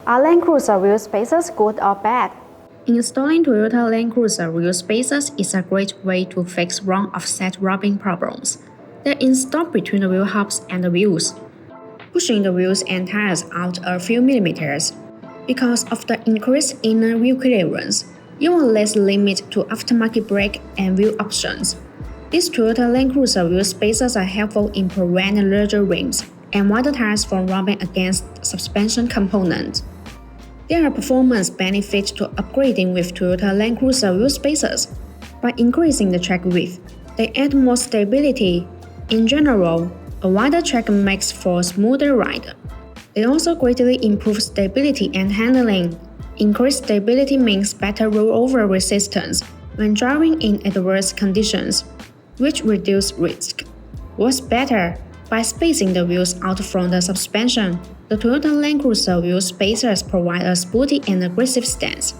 Are Land Cruiser wheel spacers good or bad? Installing Toyota Land Cruiser wheel spacers is a great way to fix wrong offset rubbing problems. They're installed between the wheel hubs and the wheels, pushing the wheels and tires out a few millimeters. Because of the increased inner wheel clearance, you will less limit to aftermarket brake and wheel options. These Toyota Land Cruiser wheel spacers are helpful in preventing larger rims and wider tires from rubbing against suspension components. There are performance benefits to upgrading with Toyota Land Cruiser wheel spacers. By increasing the track width, they add more stability. In general, a wider track makes for a smoother ride. They also greatly improve stability and handling. Increased stability means better rollover resistance when driving in adverse conditions, which reduce risk. What's better? By spacing the wheels out from the suspension, the Toyota Land Cruiser wheel spacers provide a sporty and aggressive stance.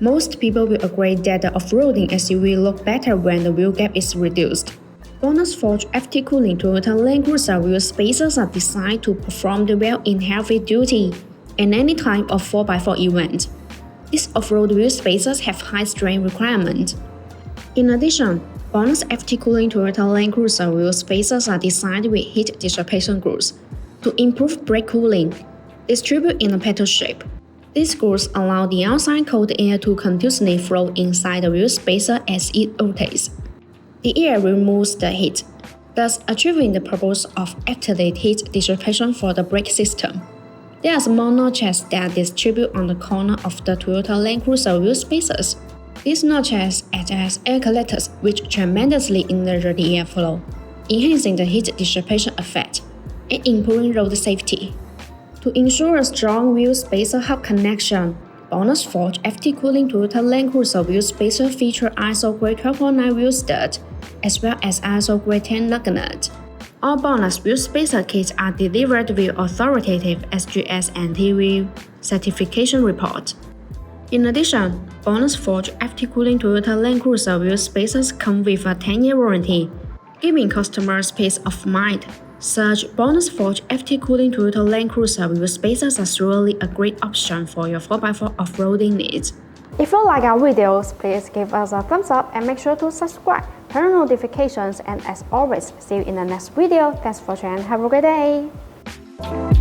Most people will agree that the off-roading SUV look better when the wheel gap is reduced. BONOSS Forge FT Cooling Toyota Land Cruiser wheel spacers are designed to perform well in heavy duty and any type of 4x4 event. These off-road wheel spacers have high strain requirements. In addition, BONOSS FT Cooling Toyota Land Cruiser wheel spacers are designed with heat dissipation grooves to improve brake cooling, distribute in a petal shape. These grooves allow the outside cold air to continuously flow inside the wheel spacer as it rotates. The air removes the heat, thus achieving the purpose of activate heat dissipation for the brake system. There are small notches that distribute on the corner of the Toyota Land Cruiser wheel spacers. These notches act as air collectors which tremendously enlarge the airflow, enhancing the heat dissipation effect and improving road safety. To ensure a strong wheel spacer hub connection, BONOSS Forge FT Cooling Toyota Land Cruiser wheel spacer feature ISO grade 12.9 wheel stud, as well as ISO grade 10 lug nut. All BONOSS wheel spacer kits are delivered with authoritative SGS and T-Wheel certification report. In addition, BONOSS Forge FT Cooling Toyota Land Cruiser wheel spacers come with a 10-year warranty, giving customers peace of mind. Such BONOSS Forge FT Cooling Toyota Land Cruiser wheel spacers are surely a great option for your 4x4 off-roading needs. If you like our videos, please give us a thumbs up and make sure to subscribe, turn on notifications, and as always, see you in the next video. Thanks for watching and have a great day!